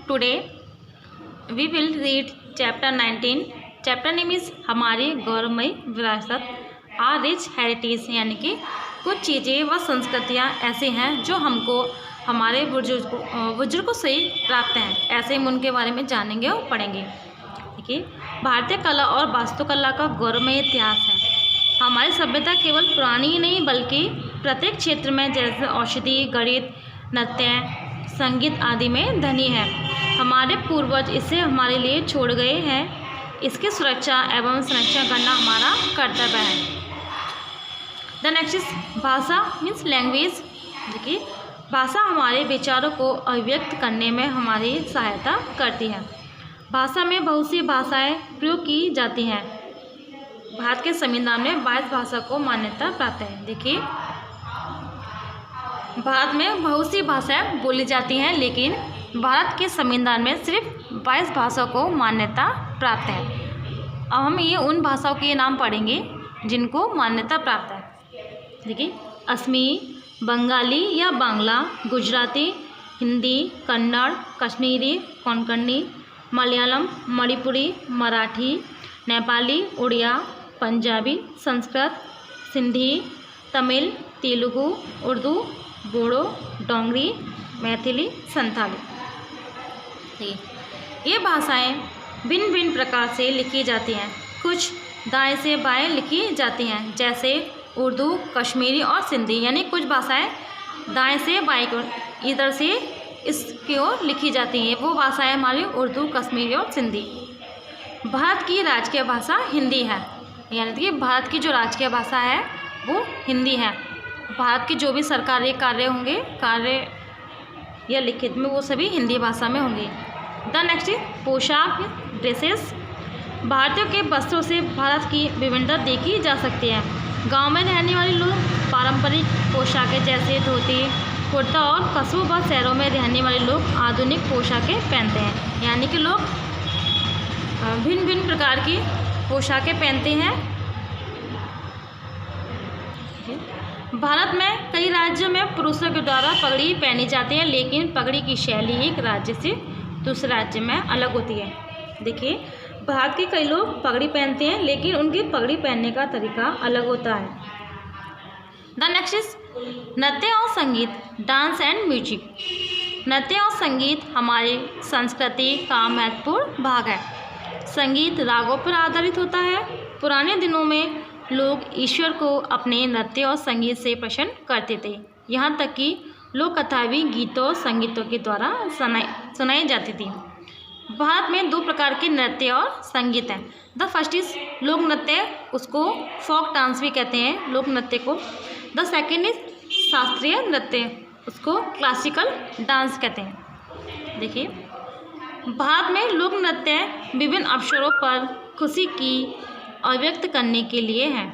Today we will read chapter 19. Chapter name is हमारी गौरवमयी विरासत, आर रिच हेरिटेज, यानी कि कुछ चीज़ें व संस्कृतियाँ ऐसी हैं जो हमको हमारे बुजुर्गों से ही प्राप्त हैं। ऐसे हम उनके बारे में जानेंगे और पढ़ेंगे। देखिए, भारतीय कला और वास्तुकला का गौरवमय इतिहास है। हमारी सभ्यता केवल पुरानी ही नहीं बल्कि प्रत्येक क्षेत्र में जैसे औषधि, गणित, नृत्य, संगीत आदि में धनी है। हमारे पूर्वज इसे हमारे लिए छोड़ गए हैं। इसकी सुरक्षा एवं संरक्षण करना हमारा कर्तव्य है। द नेक्स्ट इज भाषा मीन्स लैंग्वेज। देखिए, भाषा हमारे विचारों को अभिव्यक्त करने में हमारी सहायता करती है। भाषा में बहुत सी भाषाएं प्रयोग की जाती हैं। भारत के संविधान में 22 भाषा को मान्यता प्राप्त है। देखिए, भारत में बहुत सी भाषाएं बोली जाती हैं, लेकिन भारत के संविधान में सिर्फ 22 भाषाओं को मान्यता प्राप्त है। अब हम ये उन भाषाओं के नाम पढ़ेंगे जिनको मान्यता प्राप्त है। देखिए, असमी, बंगाली या बांग्ला, गुजराती, हिंदी, कन्नड़, कश्मीरी, कोंकणी, मलयालम, मणिपुरी, मराठी, नेपाली, उड़िया, पंजाबी, संस्कृत, सिंधी, तमिल, तेलुगु, उर्दू, बोडो, डोंगरी, मैथिली, संथाली। ये भाषाएं भिन्न भिन्न प्रकार से लिखी जाती हैं। कुछ दाएं से बाएं लिखी जाती हैं, जैसे उर्दू, कश्मीरी और सिंधी। यानी कुछ भाषाएं दाएं से बाएं को इधर से इसकी ओर लिखी जाती हैं। वो भाषाएं हमारी उर्दू, कश्मीरी और सिंधी। भारत की राजकीय भाषा हिंदी है, यानी कि भारत की जो राजकीय भाषा है वो हिंदी है। भारत के जो भी सरकारी कार्य होंगे, कार्य या लिखित में, वो सभी हिंदी भाषा में होंगे। द नेक्स्ट पोशाक ड्रेसेस। भारतीयों के वस्त्रों से भारत की विभिन्नता देखी जा सकती है। गांव में रहने वाले लोग पारंपरिक पोशाकें जैसे धोती, कुर्ता और कस्बों व शहरों में रहने वाले लोग आधुनिक पोशाकें पहनते हैं। यानी कि लोग भिन्न भिन्न प्रकार की पोशाकें पहनते हैं। भारत में कई राज्यों में पुरुषों के द्वारा पगड़ी पहनी जाती है, लेकिन पगड़ी की शैली एक राज्य से दूसरे राज्य में अलग होती है। देखिए, भारत के कई लोग पगड़ी पहनते हैं, लेकिन उनकी पगड़ी पहनने का तरीका अलग होता है। द नेक्स्ट इज नृत्य और संगीत, डांस एंड म्यूजिक। नृत्य और संगीत हमारी संस्कृति का महत्वपूर्ण भाग है। संगीत रागों पर आधारित होता है। पुराने दिनों में लोग ईश्वर को अपने नृत्य और संगीत से प्रसन्न करते थे। यहाँ तक कि लोक कथाएं भी गीतों और संगीतों के द्वारा सुनाई जाती थी। भारत में 2 प्रकार के नृत्य और संगीत हैं। द फर्स्ट इज लोक नृत्य, उसको फोक डांस भी कहते हैं, लोक नृत्य को। द सेकेंड इज शास्त्रीय नृत्य, उसको क्लासिकल डांस कहते हैं। देखिए, भारत में लोक नृत्य विभिन्न अवसरों पर खुशी की अभिव्यक्त करने के लिए है।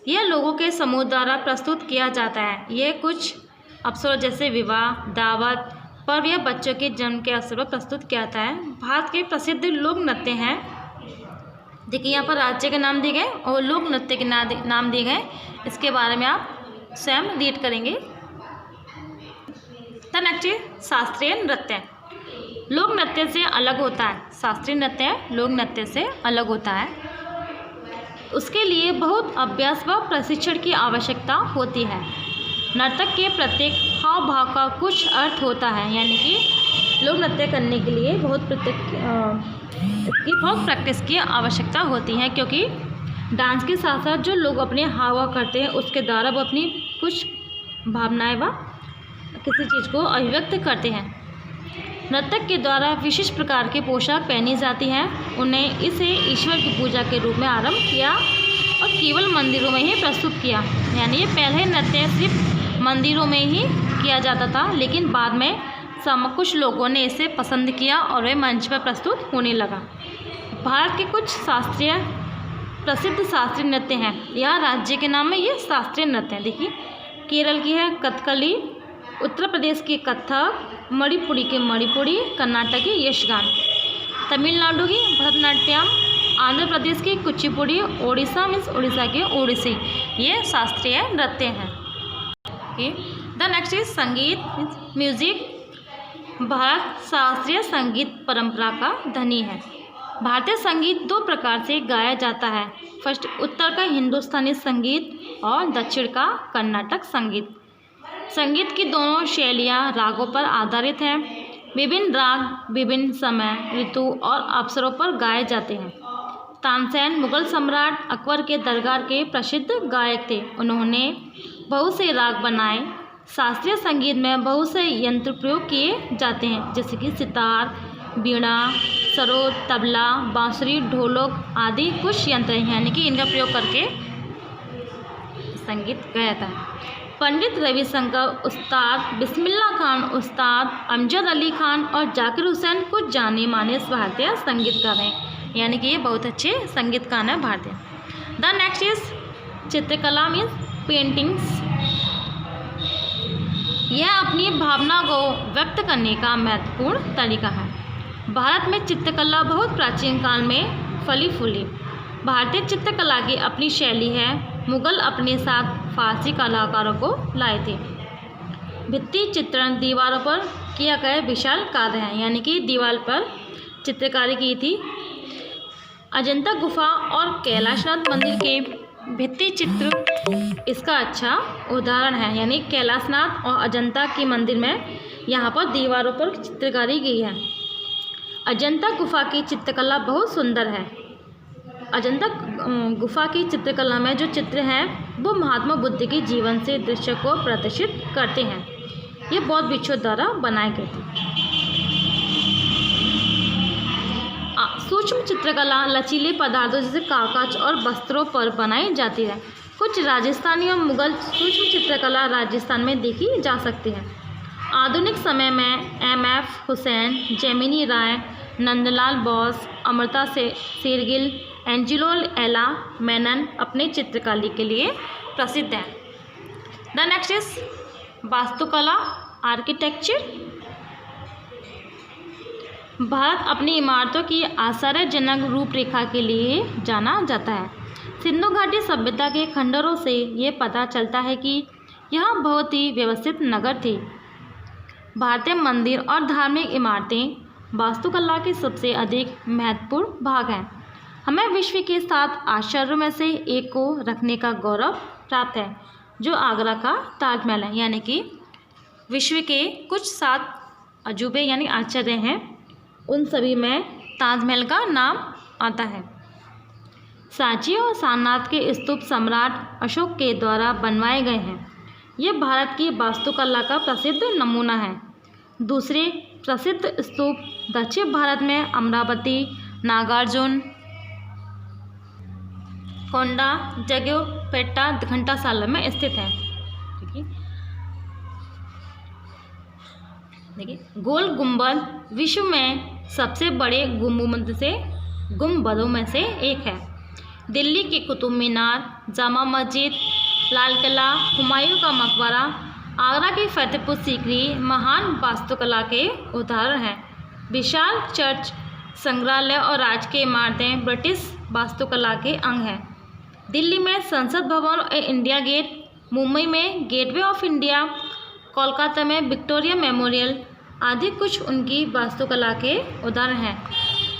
यह लोगों के समूह द्वारा प्रस्तुत किया जाता है। यह कुछ अवसरों जैसे विवाह, दावत, पर्व या बच्चों के जन्म के अवसर पर प्रस्तुत किया जाता है। भारत के प्रसिद्ध लोक नृत्य हैं। देखिए, यहाँ पर राज्य के नाम दिए गए और लोक नृत्य के नाम दिए गए। इसके बारे में आप स्वयं रीड करेंगे। द नेक्स्ट शास्त्रीय नृत्य लोक नृत्य से अलग होता है। शास्त्रीय नृत्य लोक नृत्य से अलग होता है। उसके लिए बहुत अभ्यास व प्रशिक्षण की आवश्यकता होती है। नर्तक के प्रत्येक हाव भाव का कुछ अर्थ होता है। यानी कि लोक नृत्य करने के लिए बहुत प्रैक्टिस की आवश्यकता होती है, क्योंकि डांस के साथ साथ जो लोग अपने हाव भाव करते हैं उसके द्वारा वो अपनी कुछ भावनाएं व किसी चीज़ को अभिव्यक्त करते हैं। नर्तक के द्वारा विशिष्ट प्रकार की पोशाक पहनी जाती है। उन्हें इसे ईश्वर की पूजा के रूप में आरंभ किया और केवल मंदिरों में ही प्रस्तुत किया। यानी ये पहले नृत्य सिर्फ मंदिरों में ही किया जाता था, लेकिन बाद में कुछ लोगों ने इसे पसंद किया और वे मंच पर प्रस्तुत होने लगा। भारत के कुछ प्रसिद्ध शास्त्रीय नृत्य हैं। यह राज्य के नाम में ये शास्त्रीय नृत्य हैं। देखिए, केरल की है कथकली, उत्तर प्रदेश की कथक, मणिपुरी की मणिपुरी, कर्नाटक की यक्षगान, तमिलनाडु की भरतनाट्यम, आंध्र प्रदेश की कुचिपुड़ी, ओडिशा मीन्स उड़ीसा की ओडिसी। ये शास्त्रीय नृत्य हैं। द नेक्स्ट इज संगीत म्यूजिक। भारत शास्त्रीय संगीत परंपरा का धनी है। भारतीय संगीत दो प्रकार से गाया जाता है। फर्स्ट, उत्तर का हिंदुस्तानी संगीत और दक्षिण का कर्नाटक संगीत। संगीत की दोनों शैलियाँ रागों पर आधारित हैं। विभिन्न राग विभिन्न समय, ऋतु और अवसरों पर गाए जाते हैं। तानसेन मुगल सम्राट अकबर के दरबार के प्रसिद्ध गायक थे। उन्होंने बहुत से राग बनाए। शास्त्रीय संगीत में बहुत से यंत्र प्रयोग किए जाते हैं, जैसे कि सितार, वीणा, सरोद, तबला, बांसुरी, ढोलक आदि कुछ यंत्र हैं, यानी कि इनका प्रयोग करके संगीत गाया जाता है। पंडित रविशंकर उस्ताद, बिस्मिल्लाह खान उस्ताद, अमजद अली खान और जाकिर हुसैन कुछ जाने माने भारतीय संगीतकार हैं, यानी कि ये बहुत अच्छे संगीतकार हैं भारतीय। द नेक्स्ट इज चित्रकला मीन्स पेंटिंग्स। यह अपनी भावना को व्यक्त करने का महत्वपूर्ण तरीका है। भारत में चित्रकला बहुत प्राचीन काल में फली फूली। भारतीय चित्रकला की अपनी शैली है। मुगल अपने साथ फारसी कलाकारों को लाए थे। भित्ति चित्रण दीवारों पर किया गया विशाल कार्य है, यानी कि दीवार पर चित्रकारी की थी। अजंता गुफा और कैलाशनाथ मंदिर के भित्ति चित्र इसका अच्छा उदाहरण है, यानी कैलाशनाथ और अजंता की मंदिर में यहाँ पर दीवारों पर चित्रकारी की है। अजंता गुफा की चित्रकला बहुत सुंदर है। अजंता गुफा की चित्रकला में जो चित्र हैं वो महात्मा बुद्ध के जीवन से दृश्य को प्रदर्शित करते हैं। ये बौद्ध भिक्षुओं द्वारा बनाए गए थे। सूक्ष्म चित्रकला लचीले पदार्थों जैसे कागज और वस्त्रों पर बनाई जाती है। कुछ राजस्थानी और मुगल सूक्ष्म चित्रकला राजस्थान में देखी जा सकती है। आधुनिक समय में M.F. हुसैन, जेमिनी राय, नंदलाल बोस, अमृता शेरगिल, एंजिलो एला मेनन अपने चित्रकारी के लिए प्रसिद्ध हैं। द नेक्स्ट इज वास्तुकला आर्किटेक्चर। भारत अपनी इमारतों की आश्चर्यजनक रूपरेखा के लिए जाना जाता है। सिंधु घाटी सभ्यता के खंडरों से ये पता चलता है कि यह बहुत ही व्यवस्थित नगर थी। भारतीय मंदिर और धार्मिक इमारतें वास्तुकला के सबसे अधिक महत्वपूर्ण भाग हैं। हमें विश्व के 7 आश्चर्यों में से एक को रखने का गौरव प्राप्त है, जो आगरा का ताजमहल है, यानी कि विश्व के कुछ 7 अजूबे यानी आश्चर्य हैं, उन सभी में ताजमहल का नाम आता है। सांची और सारनाथ के स्तूप सम्राट अशोक के द्वारा बनवाए गए हैं। ये भारत की वास्तुकला का प्रसिद्ध नमूना है। दूसरे प्रसिद्ध स्तूप दक्षिण भारत में अमरावती, नागार्जुन, कोंडा, जगोपेट्टा, घंटासाला में स्थित है। देखिए, गोल गुंबद विश्व में सबसे बड़े गुंबदों में से एक है। दिल्ली की कुतुब मीनार, जामा मस्जिद, लाल किला, हुमायूं का मकबरा, आगरा की फतेहपुर सीकरी महान वास्तुकला के उदाहरण हैं। विशाल चर्च, संग्रहालय और राजकीय इमारतें ब्रिटिश वास्तुकला के अंग हैं। दिल्ली में संसद भवन और इंडिया गेट, मुंबई में गेटवे ऑफ इंडिया, कोलकाता में विक्टोरिया मेमोरियल आदि कुछ उनकी वास्तुकला के उदाहरण हैं।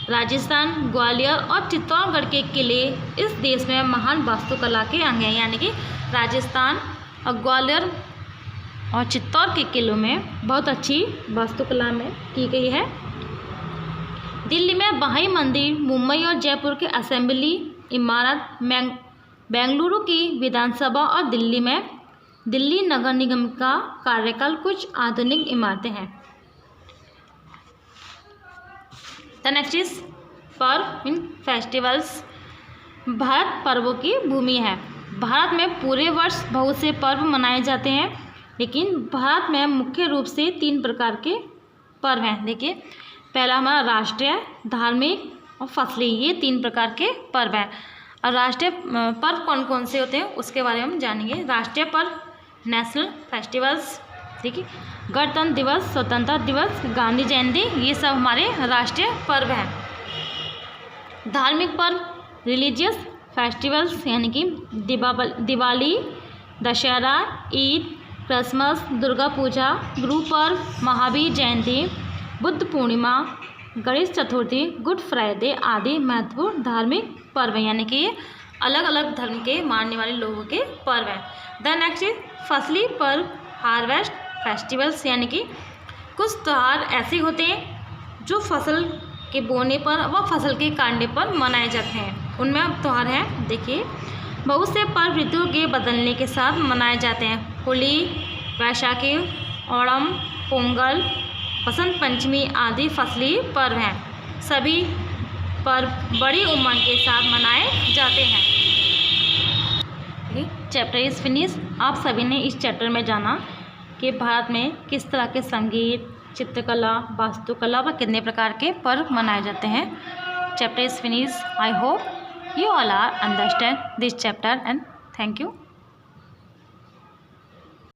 राजस्थान, ग्वालियर और चित्तौड़गढ़ के किले इस देश में महान वास्तुकला के अंग हैं, यानी कि राजस्थान और ग्वालियर और चित्तौड़ के किलों में बहुत अच्छी वास्तुकला में की गई है। दिल्ली में बहाई मंदिर, मुंबई और जयपुर के असेंबली इमारत, बेंगलुरु की विधानसभा और दिल्ली में दिल्ली नगर निगम का कार्यकाल कुछ आधुनिक इमारतें हैं। द नेक्स्ट इज पर्व इन फेस्टिवल्स। भारत पर्वों की भूमि है। भारत में पूरे वर्ष बहुत से पर्व मनाए जाते हैं, लेकिन भारत में मुख्य रूप से 3 प्रकार के पर्व हैं। देखिए, पहला हमारा राष्ट्रीय, धार्मिक और फसली, ये 3 प्रकार के पर्व हैं। और राष्ट्रीय पर्व कौन कौन से होते हैं उसके बारे में हम जानेंगे। राष्ट्रीय पर्व, नेशनल फेस्टिवल्स, देखिए, गणतंत्र दिवस, स्वतंत्रता दिवस, गांधी जयंती, ये सब हमारे राष्ट्रीय पर्व हैं। धार्मिक पर्व, रिलीजियस फेस्टिवल्स, यानी कि Diwali, Dussehra, Eid, Christmas, Durga Puja, Guru Parv, Mahavir Jayanti, Buddha Purnima, Ganesh Chaturthi, good Friday आदि महत्वपूर्ण धार्मिक पर्व हैं, यानी कि अलग अलग धर्म के मानने वाले लोगों के पर्व हैं। द नेक्स्ट इज फसली पर्व, हार्वेस्ट फेस्टिवल्स, यानी कि कुछ त्यौहार ऐसे होते हैं जो फसल के बोने पर व फसल के काटने पर मनाए जाते हैं। उनमें अब त्यौहार हैं, देखिए बहुत से पर्व ऋतुओं के बदलने के साथ मनाए जाते हैं। होली, वैशाखी, ओणम, पोंगल, बसंत पंचमी आदि फसली पर्व हैं। सभी पर्व बड़ी उमंग के साथ मनाए जाते हैं। Chapter is finish. आप सभी ने इस चैप्टर में जाना कि भारत में किस तरह के संगीत, चित्रकला, वास्तुकला व कितने प्रकार के पर्व मनाए जाते हैं। Chapter is finish. I hope you all are understand this chapter and thank you.